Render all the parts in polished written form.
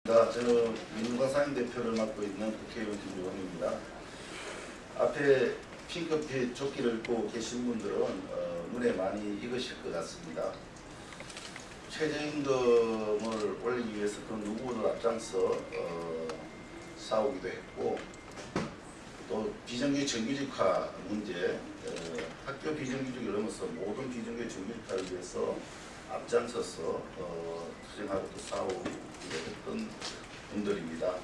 저는 민주당 상임대표를 맡고 있는 국회의원 김주광입니다. 앞에 핑크빛 조끼를 입고 계신 분들은 눈에 많이 익으실 것 같습니다. 최저임금을 올리기 위해서 그 누구보다 앞장서 싸우기도 했고, 또 비정규직 정규직화 문제, 학교 비정규직을 넘어서 모든 비정규직 정규직화를 위해서 앞장서서 투쟁하고 또 싸우기도 했던 분들입니다.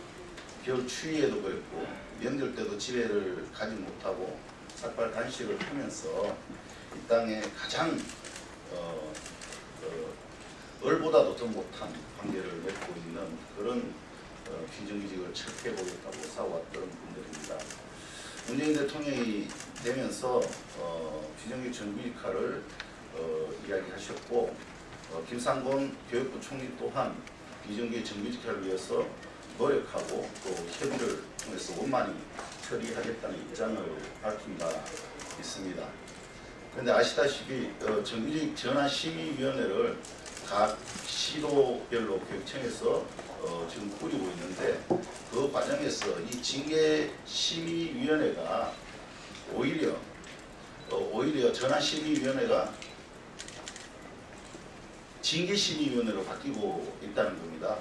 겨울 추위에도 그랬고 명절 때도 집에를 가지 못하고 삭발 단식을 하면서 이 땅에 가장 을보다도 더 못한 관계를 맺고 있는 그런 비정규직을 철폐해보겠다고 싸워왔던 분들입니다. 문재인 대통령이 되면서 비정규직 정규직화를 이야기하셨고, 김상곤 교육부 총리 또한 비정규직 정규직화를 위해서 노력하고 또 협의를 통해서 원만히 처리하겠다는 입장을 밝힌 바 있습니다. 그런데 아시다시피 정규직 전환심의위원회를 각 시도별로 교육청에서 지금 꾸리고 있는데, 그 과정에서 이 징계심의위원회가 오히려 전환심의위원회가 징계심의위원회로 바뀌고 있다는 겁니다.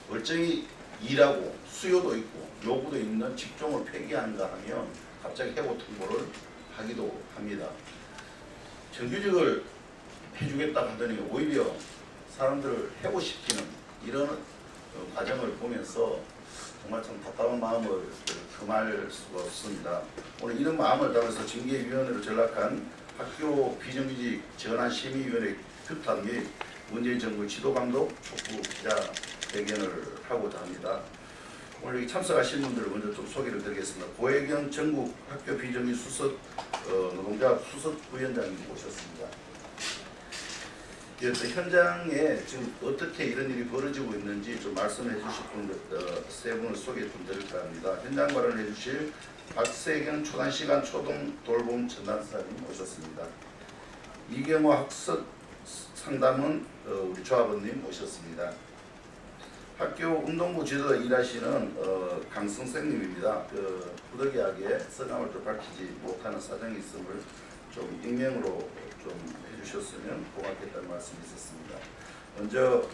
멀쩡히 일하고 수요도 있고 요구도 있는 직종을 폐기하는가 하면 갑자기 해고 통보를 하기도 합니다. 정규직을 해주겠다 하더니 오히려 사람들을 해고시키는 이런 과정을 보면서 정말 참 답답한 마음을 금할 수가 없습니다. 오늘 이런 마음을 담아서 징계위원회로 전락한 학교 비정규직 전환심의위원회 규탄 및 문재인 정부 지도감독 촉구 기자회견을 하고자 합니다. 오늘 여기 참석하신 분들을 먼저 좀 소개를 드리겠습니다. 고혜경 전국 학교 비정규직 수석 노동자 수석 부위원장님 모셨습니다. 현장에 지금 어떻게 이런 일이 벌어지고 있는지 좀 말씀해 주실 분들 세 분을 소개 좀 드릴까 합니다. 현장 발언을 해주실 박세경 초단시간 초등 돌봄 전담사님 모셨습니다. 이경호 학습 상담은 우리 조합원님 모셨습니다. 학교 운동부 지도자 일하시는 강승생님입니다. 부득이하게 성함을 좀 밝히지 못하는 사정이 있음을 좀 익명으로 좀 해주셨으면 고맙겠다는 말씀이 있었습니다. 먼저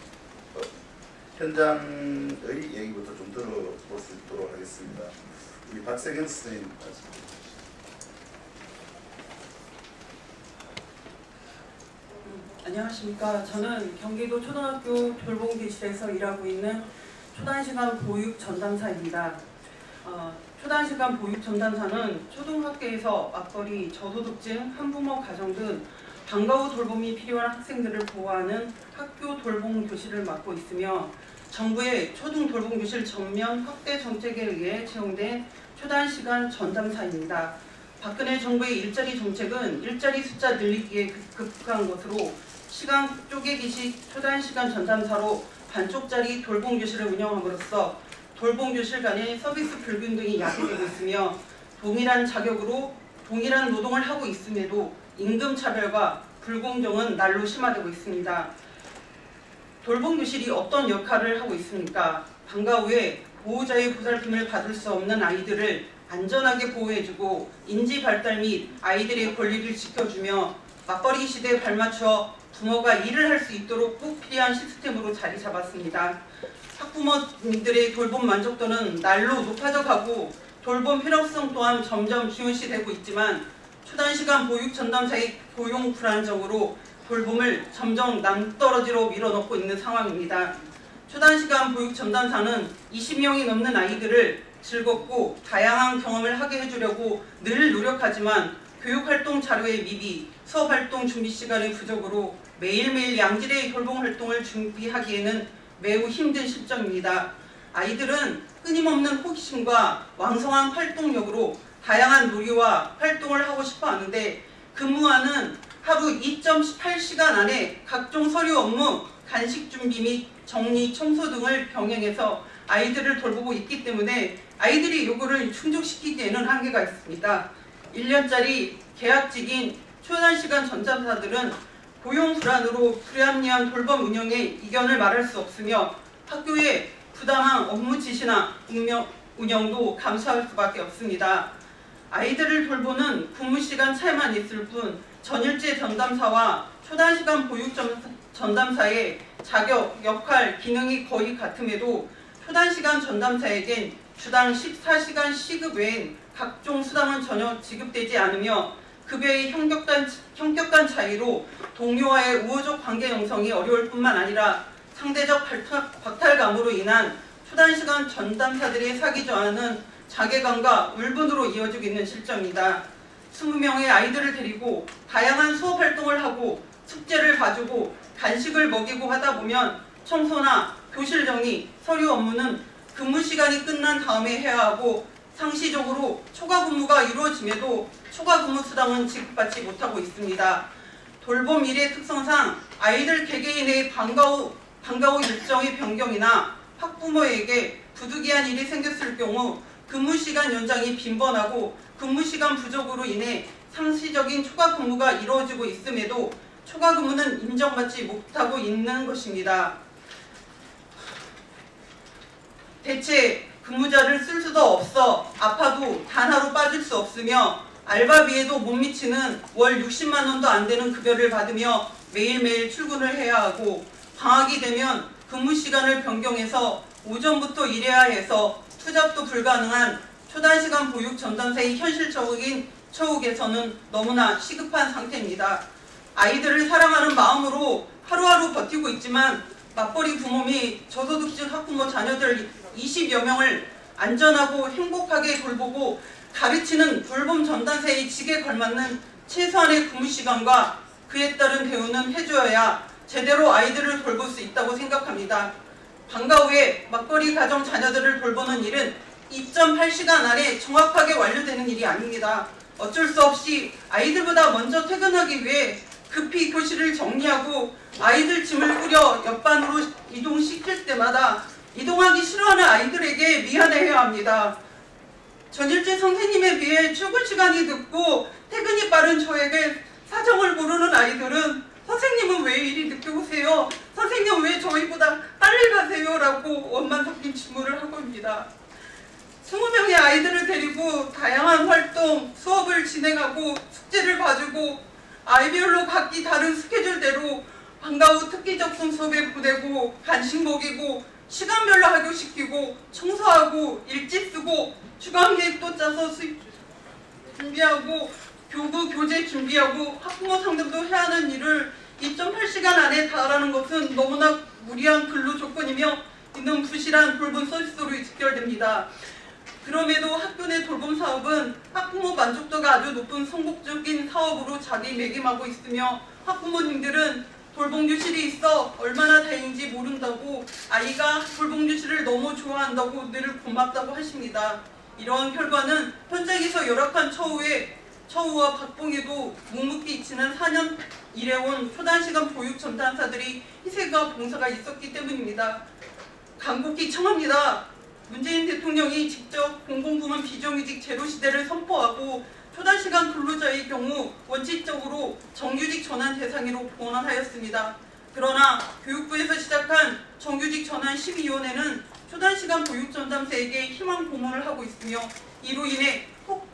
현장의 얘기부터 좀 들어볼 수 있도록 하겠습니다. 우리 박세경 선생님 말씀 주시죠. 안녕하십니까. 저는 경기도 초등학교 돌봄교실에서 일하고 있는 초단시간 보육 전담사입니다. 초단시간 보육 전담사는 초등학교에서 맞벌이, 저소득층, 한부모 가정 등 방과 후 돌봄이 필요한 학생들을 보호하는 학교 돌봄교실을 맡고 있으며, 정부의 초등 돌봄교실 전면 확대 정책에 의해 채용된 초단시간 전담사입니다. 박근혜 정부의 일자리 정책은 일자리 숫자 늘리기에 급급한 것으로 시간 쪼개기식 초단시간 전담사로 반쪽짜리 돌봄교실을 운영함으로써 돌봄교실 간의 서비스 불균등이 야기되고 있으며, 동일한 자격으로 동일한 노동을 하고 있음에도 임금차별과 불공정은 날로 심화되고 있습니다. 돌봄교실이 어떤 역할을 하고 있습니까? 방과 후에 보호자의 보살핌을 받을 수 없는 아이들을 안전하게 보호해주고 인지 발달 및 아이들의 권리를 지켜주며 맞벌이 시대에 발맞춰 부모가 일을 할 수 있도록 꼭 필요한 시스템으로 자리 잡았습니다. 학부모님들의 돌봄 만족도는 날로 높아져 가고 돌봄 필요성 또한 점점 중요시되고 있지만, 초단시간 보육 전담사의 고용 불안정으로 돌봄을 점점 남떨어지로 밀어넣고 있는 상황입니다. 초단시간 보육 전담사는 20명이 넘는 아이들을 즐겁고 다양한 경험을 하게 해주려고 늘 노력하지만 교육활동 자료의 미비, 수업활동 준비 시간의 부족으로 매일매일 양질의 돌봄활동을 준비하기에는 매우 힘든 실정입니다. 아이들은 끊임없는 호기심과 왕성한 활동력으로 다양한 놀이와 활동을 하고 싶어 하는데, 근무하는 하루 2.8시간 안에 각종 서류 업무, 간식 준비 및 정리, 청소 등을 병행해서 아이들을 돌보고 있기 때문에 아이들의 요구를 충족시키기에는 한계가 있습니다. 1년짜리 계약직인 초단시간 전담사들은 고용 불안으로 불합리한 돌봄 운영에 이견을 말할 수 없으며 학교에 부당한 업무 지시나 운영도 감수할 수밖에 없습니다. 아이들을 돌보는 근무시간 차이만 있을 뿐 전일제 전담사와 초단시간 보육 전담사의 자격, 역할, 기능이 거의 같음에도 초단시간 전담사에겐 주당 14시간 시급 외엔 각종 수당은 전혀 지급되지 않으며 급여의 현격한 차이로 동료와의 우호적 관계 형성이 어려울 뿐만 아니라 상대적 박탈감으로 인한 초단시간 전담사들의 사기 저하는 자괴감과 울분으로 이어지고 있는 실정입니다. 20명의 아이들을 데리고 다양한 수업 활동을 하고 숙제를 봐주고 간식을 먹이고 하다 보면 청소나 교실 정리, 서류 업무는 근무 시간이 끝난 다음에 해야 하고 상시적으로 초과 근무가 이루어짐에도 초과 근무 수당은 지급받지 못하고 있습니다. 돌봄 일의 특성상 아이들 개개인의 방과 후 일정의 변경이나 학부모에게 부득이한 일이 생겼을 경우 근무시간 연장이 빈번하고 근무시간 부족으로 인해 상시적인 초과 근무가 이루어지고 있음에도 초과 근무는 인정받지 못하고 있는 것입니다. 대체 근무자를 쓸 수도 없어 아파도 단 하루 빠질 수 없으며 알바비에도 못 미치는 월 60만 원도 안 되는 급여를 받으며 매일매일 출근을 해야 하고 방학이 되면 근무 시간을 변경해서 오전부터 일해야 해서 투잡도 불가능한 초단시간 보육 전담사의 현실적인 처우에서는 너무나 시급한 상태입니다. 아이들을 사랑하는 마음으로 하루하루 버티고 있지만 맞벌이 부모 및 저소득층 학부모 자녀들 20여 명을 안전하고 행복하게 돌보고 가르치는 돌봄 전담사의 직에 걸맞는 최소한의 근무 시간과 그에 따른 대우는 해줘야 제대로 아이들을 돌볼 수 있다고 생각합니다. 방과 후에 맞벌이 가정 자녀들을 돌보는 일은 2.8시간 안에 정확하게 완료되는 일이 아닙니다. 어쩔 수 없이 아이들보다 먼저 퇴근하기 위해 급히 교실을 정리하고 아이들 짐을 꾸려 옆반으로 이동시킬 때마다 이동하기 싫어하는 아이들에게 미안해야 합니다. 전일제 선생님에 비해 출근 시간이 늦고 퇴근이 빠른 저에게 사정을 모르는 아이들은 선생님은 왜 이리 늦게 오세요? 선생님은 왜 저희보다 빨리 가세요? 라고 원만 섞인 질문을 하고 있습니다. 20명의 아이들을 데리고 다양한 활동, 수업을 진행하고 숙제를 봐주고 아이별로 각기 다른 스케줄대로 방과 후 특기 접근 수업에 보내고 간식 먹이고 시간별로 학교시키고 청소하고 일지 쓰고 주간 계획도 짜서 준비하고 교구 교재 준비하고 학부모 상담도 해야 하는 일을 2.8시간 안에 다 하라는 것은 너무나 무리한 근로 조건이며 이는 부실한 돌봄 서비스로 직결됩니다. 그럼에도 학교 내 돌봄 사업은 학부모 만족도가 아주 높은 성공적인 사업으로 자리매김하고 있으며 학부모님들은 돌봄 교실이 있어 얼마나 다행인지 모른다고 아이가 돌봄 교실을 너무 좋아한다고 늘 고맙다고 하십니다. 이러한 결과는 현장에서 열악한 처우와 박봉에도 묵묵히 지난 4년 일해온 초단시간 보육 전담사들이 희생과 봉사가 있었기 때문입니다. 간곡히 청합니다. 문재인 대통령이 직접 공공부문 비정규직 제로시대를 선포하고 초단시간 근로자의 경우 원칙적으로 정규직 전환 대상으로 보완하였습니다. 그러나 교육부에서 시작한 정규직 전환 심의위원회는 초단시간 보육 전담사에게 희망 고문을 하고 있으며 이로 인해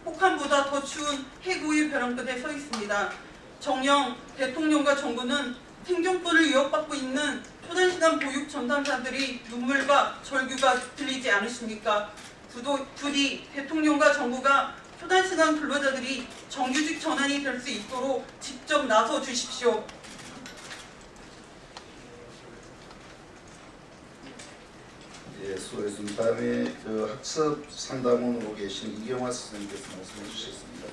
폭한보다 더 추운 해고의 벼랑 끝에 서 있습니다. 정녕 대통령과 정부는 생존권을 위협받고 있는 초단시간 보육 전담사들이 눈물과 절규가 들리지 않으십니까? 부디 대통령과 정부가 초단시간 근로자들이 정규직 전환이 될 수 있도록 직접 나서 주십시오. 예, 수고했습니다. 다음에 학습 상담원으로 계신 이경화 선생님께서 말씀해 주시겠습니다.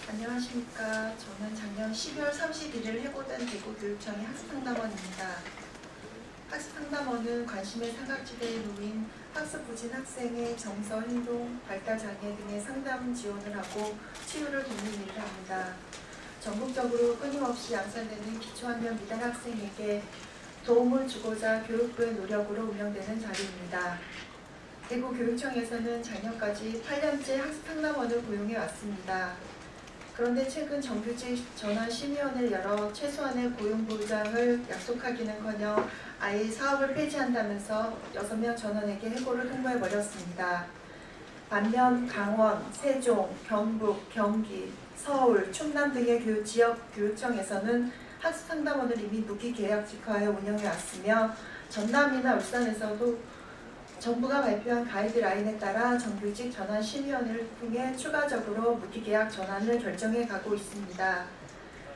안녕하십니까. 저는 작년 12월 31일 해고된 대구교육청의 학습상담원입니다. 학습상담원은 관심의 사각지대에 놓인 학습부진 학생의 정서, 행동, 발달장애 등의 상담 지원을 하고 치유를 돕는 일을 합니다. 전국적으로 끊임없이 양산되는 기초학력 미달 학생에게 도움을 주고자 교육부의 노력으로 운영되는 자리입니다. 대구교육청에서는 작년까지 8년째 학습상담원을 고용해 왔습니다. 그런데 최근 정규직 전환 심의원을 열어 최소한의 고용 보장을 약속하기는커녕 아예 사업을 폐지한다면서 6명 전원에게 해고를 통보해버렸습니다. 반면 강원, 세종, 경북, 경기, 서울, 충남 등의 지역 교육청에서는 학습상담원을 이미 무기계약직화해 운영해왔으며 전남이나 울산에서도 정부가 발표한 가이드라인에 따라 정규직 전환 심의원을 통해 추가적으로 무기계약 전환을 결정해 가고 있습니다.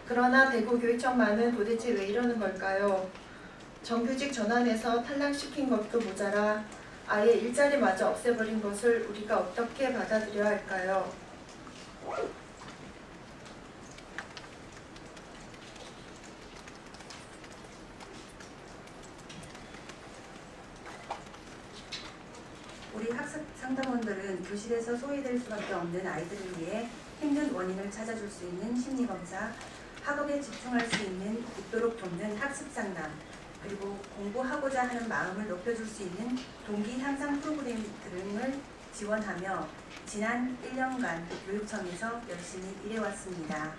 그러나 대구교육청만은 도대체 왜 이러는 걸까요? 정규직 전환에서 탈락시킨 것도 모자라 아예 일자리마저 없애버린 것을 우리가 어떻게 받아들여야 할까요? 우리 학습 상담원들은 교실에서 소외될 수밖에 없는 아이들을 위해 힘든 원인을 찾아줄 수 있는 심리검사, 학업에 집중할 수 있도록 돕는 학습 상담, 그리고 공부하고자 하는 마음을 높여줄 수 있는 동기 향상 프로그램 등을 지원하며 지난 1년간 교육청에서 열심히 일해왔습니다.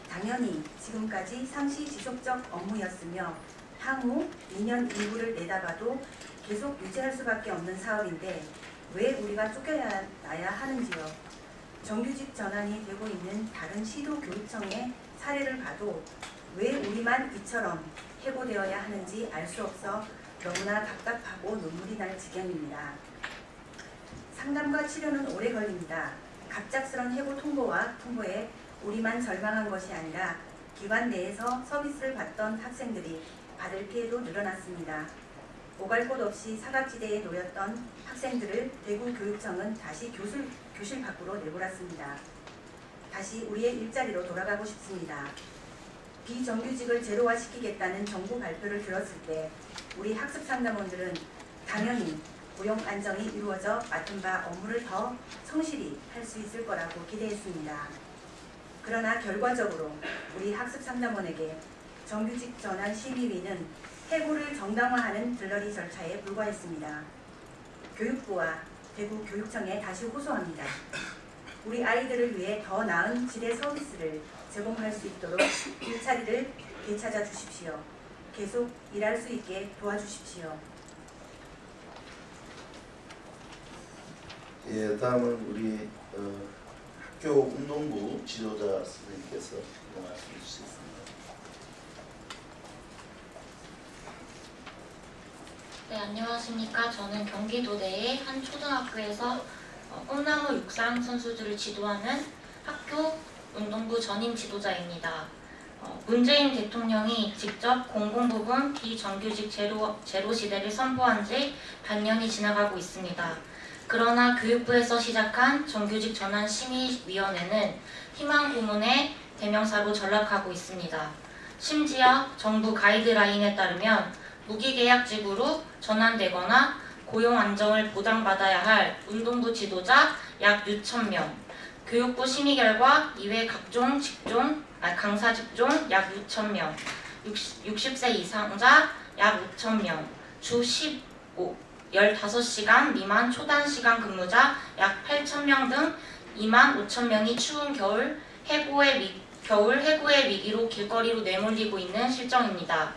당연히 지금까지 상시 지속적 업무였으며 향후 2년 이후를 내다봐도 계속 유지할 수밖에 없는 사업인데 왜 우리가 쫓겨나야 하는지요. 정규직 전환이 되고 있는 다른 시도 교육청의 사례를 봐도 왜 우리만 이처럼 해고되어야 하는지 알 수 없어 너무나 답답하고 눈물이 날 지경입니다. 상담과 치료는 오래 걸립니다. 갑작스런 해고 통보에 우리만 절망한 것이 아니라 기관 내에서 서비스를 받던 학생들이 받을 피해도 늘어났습니다. 오갈 곳 없이 사각지대에 놓였던 학생들을 대구교육청은 다시 교실 밖으로 내몰았습니다. 다시 우리의 일자리로 돌아가고 싶습니다. 비정규직을 제로화시키겠다는 정부 발표를 들었을 때 우리 학습상담원들은 당연히 고용 안정이 이루어져 맡은 바 업무를 더 성실히 할 수 있을 거라고 기대했습니다. 그러나 결과적으로 우리 학습상담원에게 정규직 전환 심의위는 해고를 정당화하는 들러리 절차에 불과했습니다. 교육부와 대구교육청에 다시 호소합니다. 우리 아이들을 위해 더 나은 질의 서비스를 제공할 수 있도록 일자리를 되찾아 주십시오. 계속 일할 수 있게 도와주십시오. 예, 다음은 우리 학교 운동부 지도자 선생님께서 말씀해 주시겠습니다. 네, 안녕하십니까. 저는 경기도내의 한 초등학교에서 꿈나무 육상 선수들을 지도하는 학교 운동부 전임 지도자입니다. 문재인 대통령이 직접 공공부문 비정규직 제로 시대를 선포한 지 반년이 지나가고 있습니다. 그러나 교육부에서 시작한 정규직 전환 심의위원회는 희망 고문의 대명사로 전락하고 있습니다. 심지어 정부 가이드라인에 따르면 무기계약직으로 전환되거나 고용 안정을 보장받아야 할 운동부 지도자 약 6,000명, 교육부 심의 결과 이외 각종 강사 직종 약 6,000명, 60세 이상자 약 5,000명, 주 15시간 미만 초단시간 근무자 약 8,000명 등 25,000명이 추운 겨울 해고의 위기로 길거리로 내몰리고 있는 실정입니다.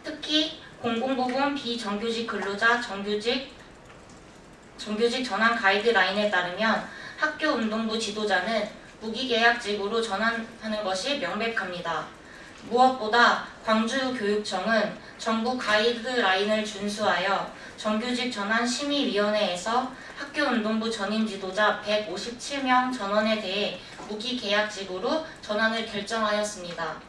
특히 공공부문 비정규직 근로자 정규직 전환 가이드라인에 따르면 학교 운동부 지도자는 무기계약직으로 전환하는 것이 명백합니다. 무엇보다 광주교육청은 정부 가이드라인을 준수하여 정규직 전환 심의위원회에서 학교 운동부 전임 지도자 157명 전원에 대해 무기계약직으로 전환을 결정하였습니다.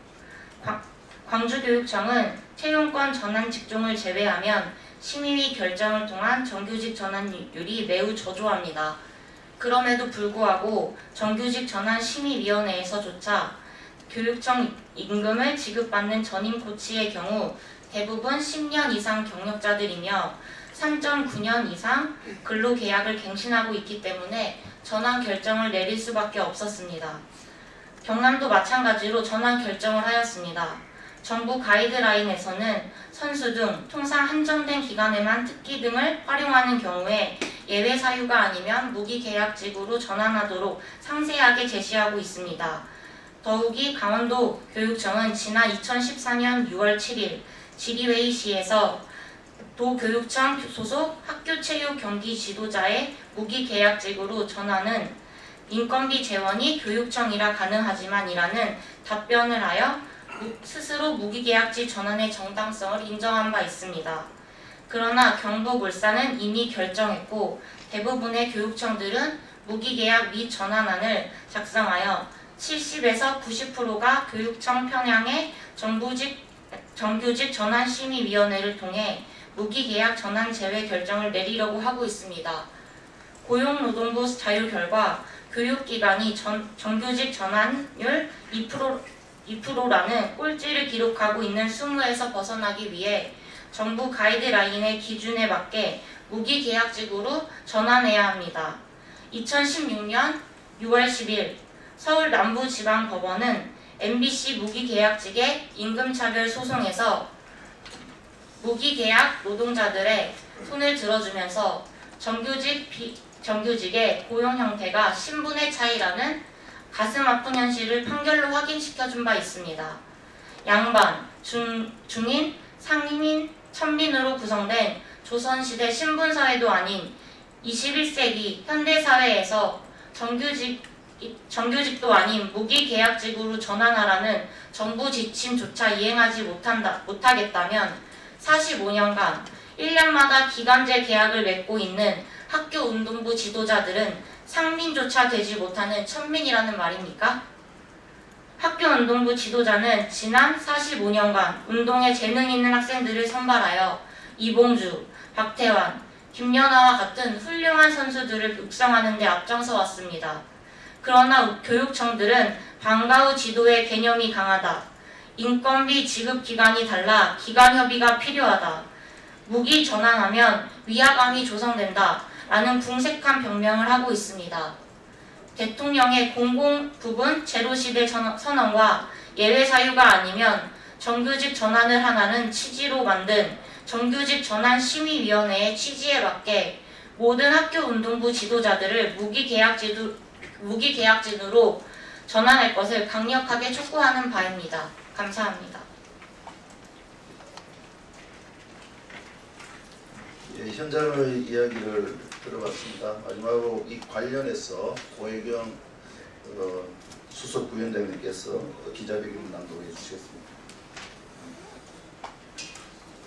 광주교육청은 채용권 전환 직종을 제외하면 심의위 결정을 통한 정규직 전환율이 매우 저조합니다. 그럼에도 불구하고 정규직 전환 심의위원회에서조차 교육청 임금을 지급받는 전임 코치의 경우 대부분 10년 이상 경력자들이며 3.9년 이상 근로계약을 갱신하고 있기 때문에 전환 결정을 내릴 수밖에 없었습니다. 경남도 마찬가지로 전환 결정을 하였습니다. 정부 가이드라인에서는 선수 등 통상 한정된 기간에만 특기 등을 활용하는 경우에 예외 사유가 아니면 무기계약직으로 전환하도록 상세하게 제시하고 있습니다. 더욱이 강원도 교육청은 지난 2014년 6월 7일 질의회의시에서 도교육청 소속 학교체육 경기 지도자의 무기계약직으로 전환은 인건비 재원이 교육청이라 가능하지만 이라는 답변을 하여 스스로 무기계약직 전환의 정당성을 인정한 바 있습니다. 그러나 경북 울산은 이미 결정했고 대부분의 교육청들은 무기계약 및 전환안을 작성하여 70에서 90%가 교육청 편향의 정규직 전환심의위원회를 통해 무기계약 전환 제외 결정을 내리려고 하고 있습니다. 고용노동부 자료 결과 교육기관이 정규직 전환율 2%라는 꼴찌를 기록하고 있는 20에서 벗어나기 위해 정부 가이드라인의 기준에 맞게 무기계약직으로 전환해야 합니다. 2016년 6월 10일 서울 남부지방법원은 MBC 무기계약직의 임금차별 소송에서 무기계약 노동자들의 손을 들어주면서 정규직의 고용 형태가 신분의 차이라는 가슴 아픈 현실을 판결로 확인시켜준 바 있습니다. 양반, 중인, 상인, 천민으로 구성된 조선시대 신분사회도 아닌 21세기 현대사회에서 정규직도 아닌 무기계약직으로 전환하라는 정부 지침조차 이행하지 못하겠다면 45년간 1년마다 기간제 계약을 맺고 있는 학교운동부 지도자들은 상민조차 되지 못하는 천민이라는 말입니까? 학교운동부 지도자는 지난 45년간 운동에 재능 있는 학생들을 선발하여 이봉주, 박태환, 김연아와 같은 훌륭한 선수들을 육성하는 데 앞장서 왔습니다. 그러나 교육청들은 방과 후 지도의 개념이 강하다. 인건비 지급 기간이 달라 기간 협의가 필요하다. 무기 전환하면 위화감이 조성된다. 라는 궁색한 변명을 하고 있습니다. 대통령의 공공부분 제로시대 선언과 예외 사유가 아니면 정규직 전환을 하라는 취지로 만든 정규직 전환 심의위원회의 취지에 맞게 모든 학교운동부 지도자들을 무기계약직으로 전환할 것을 강력하게 촉구하는 바입니다. 감사합니다. 예, 현장의 이야기를 들어봤습니다. 마지막으로 이 관련해서 고혜경 수석 부위원장님께서 기자회견 낭독해 주시겠습니다.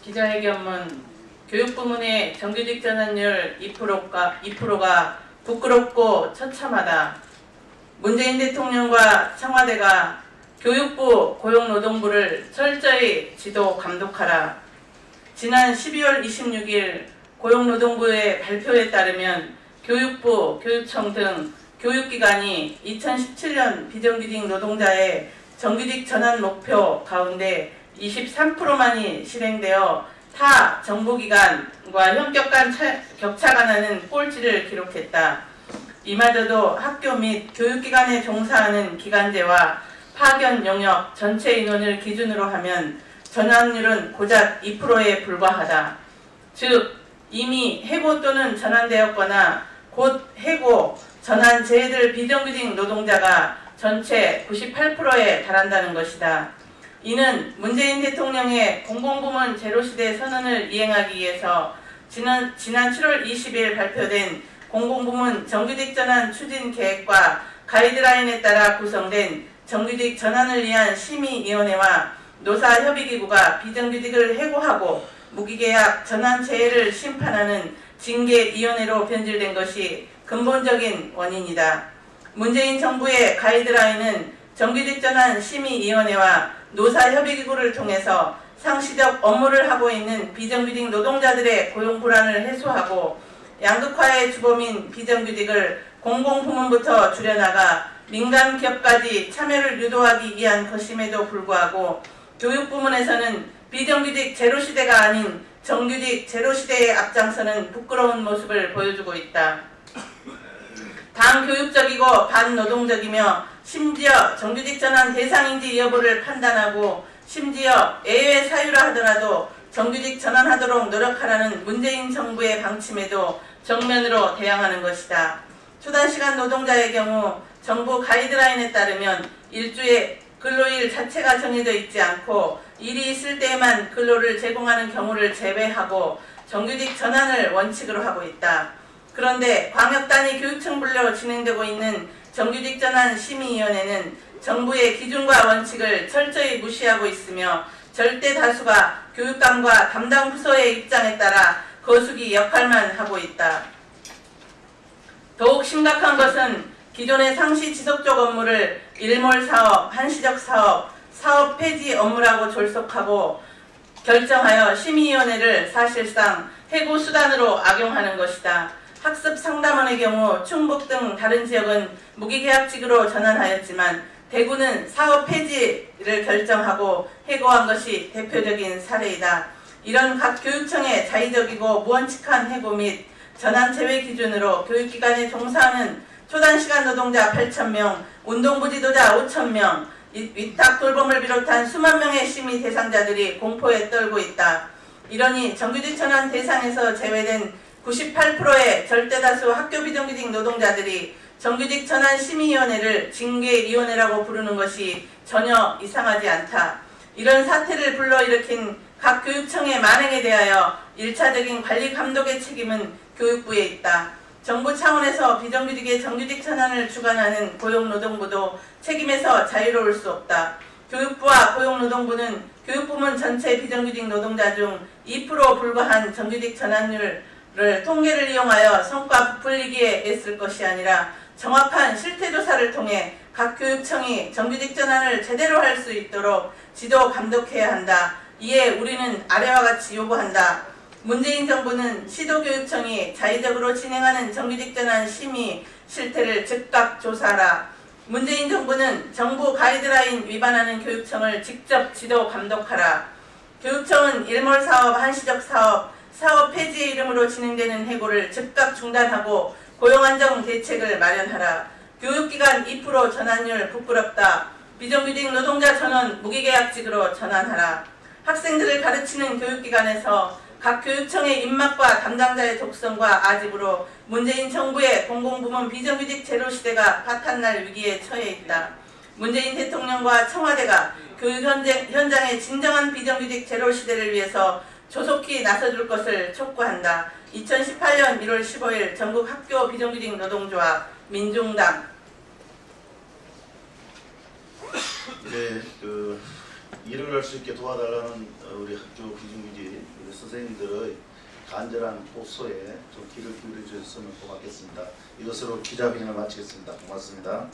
기자회견문 교육부문의 정규직 전환율 2%가 부끄럽고 처참하다. 문재인 대통령과 청와대가 교육부, 고용노동부를 철저히 지도 감독하라. 지난 12월 26일 고용노동부의 발표에 따르면 교육부, 교육청 등 교육기관이 2017년 비정규직 노동자의 정규직 전환 목표 가운데 23%만이 실행되어 타 정부기관과 현격한 격차가 나는 꼴찌를 기록했다. 이마저도 학교 및 교육기관에 종사하는 기간제와 파견 영역 전체 인원을 기준으로 하면 전환율은 고작 2%에 불과하다. 즉 이미 해고 또는 전환되었거나 곧 해고, 전환 제외될 비정규직 노동자가 전체 98%에 달한다는 것이다. 이는 문재인 대통령의 공공부문 제로시대 선언을 이행하기 위해서 지난 7월 20일 발표된 공공부문 정규직 전환 추진 계획과 가이드라인에 따라 구성된 정규직 전환을 위한 심의위원회와 노사협의기구가 비정규직을 해고하고 무기계약 전환 재해를 심판하는 징계위원회로 변질된 것이 근본적인 원인이다. 문재인 정부의 가이드라인은 정규직 전환 심의위원회와 노사협의기구를 통해서 상시적 업무를 하고 있는 비정규직 노동자들의 고용 불안을 해소하고 양극화의 주범인 비정규직을 공공부문부터 줄여나가 민간 기업까지 참여를 유도하기 위한 것임에도 불구하고 교육부문에서는 비정규직 제로시대가 아닌 정규직 제로시대에 앞장서는 부끄러운 모습을 보여주고 있다. 반교육적이고 반노동적이며 심지어 정규직 전환 대상인지 여부를 판단하고 심지어 예외 사유라 하더라도 정규직 전환하도록 노력하라는 문재인 정부의 방침에도 정면으로 대항하는 것이다. 초단시간 노동자의 경우 정부 가이드라인에 따르면 일주에 근로일 자체가 정해져 있지 않고 일이 있을 때에만 근로를 제공하는 경우를 제외하고 정규직 전환을 원칙으로 하고 있다. 그런데 광역단위 교육청별로 진행되고 있는 정규직 전환 심의위원회는 정부의 기준과 원칙을 철저히 무시하고 있으며 절대 다수가 교육감과 담당 부서의 입장에 따라 거수기 역할만 하고 있다. 더욱 심각한 것은 기존의 상시 지속적 업무를 일몰 사업, 한시적 사업, 사업 폐지 업무라고 졸속하고 결정하여 심의위원회를 사실상 해고 수단으로 악용하는 것이다. 학습 상담원의 경우 충북 등 다른 지역은 무기계약직으로 전환하였지만 대구는 사업 폐지를 결정하고 해고한 것이 대표적인 사례이다. 이런 각 교육청의 자의적이고 무원칙한 해고 및 전환 제외 기준으로 교육기관에 종사하는 초단시간 노동자 8,000명, 운동부 지도자 5,000명, 위탁 돌봄을 비롯한 수만 명의 심의 대상자들이 공포에 떨고 있다. 이러니 정규직 전환 대상에서 제외된 98%의 절대다수 학교 비정규직 노동자들이 정규직 전환 심의위원회를 징계위원회라고 부르는 것이 전혀 이상하지 않다. 이런 사태를 불러일으킨 각 교육청의 만행에 대하여 1차적인 관리 감독의 책임은 교육부에 있다. 정부 차원에서 비정규직의 정규직 전환을 주관하는 고용노동부도 책임에서 자유로울 수 없다. 교육부와 고용노동부는 교육부문 전체 비정규직 노동자 중 2% 불과한 정규직 전환율을 통계를 이용하여 성과 부풀리기에 애쓸 것이 아니라 정확한 실태조사를 통해 각 교육청이 정규직 전환을 제대로 할 수 있도록 지도 감독해야 한다. 이에 우리는 아래와 같이 요구한다. 문재인 정부는 시도교육청이 자의적으로 진행하는 정규직 전환 심의 실태를 즉각 조사하라. 문재인 정부는 정부 가이드라인 위반하는 교육청을 직접 지도 감독하라. 교육청은 일몰 사업, 한시적 사업, 사업 폐지의 이름으로 진행되는 해고를 즉각 중단하고 고용안정 대책을 마련하라. 교육기관 2% 전환율 부끄럽다. 비정규직 노동자 전원 무기계약직으로 전환하라. 학생들을 가르치는 교육기관에서 각 교육청의 입맛과 담당자의 독성과 아집으로 문재인 정부의 공공부문 비정규직 제로시대가 파탄날 위기에 처해 있다. 문재인 대통령과 청와대가 교육 현장의 진정한 비정규직 제로시대를 위해서 조속히 나서줄 것을 촉구한다. 2018년 1월 15일 전국 학교 비정규직 노동조합 민중당. 네, 일을 할 수 있게 도와달라는 우리 학교 비정규직 우리 선생님들의 간절한 호소에 좀 귀를 기울여 주셨으면 고맙겠습니다. 이것으로 기자회견을 마치겠습니다. 고맙습니다.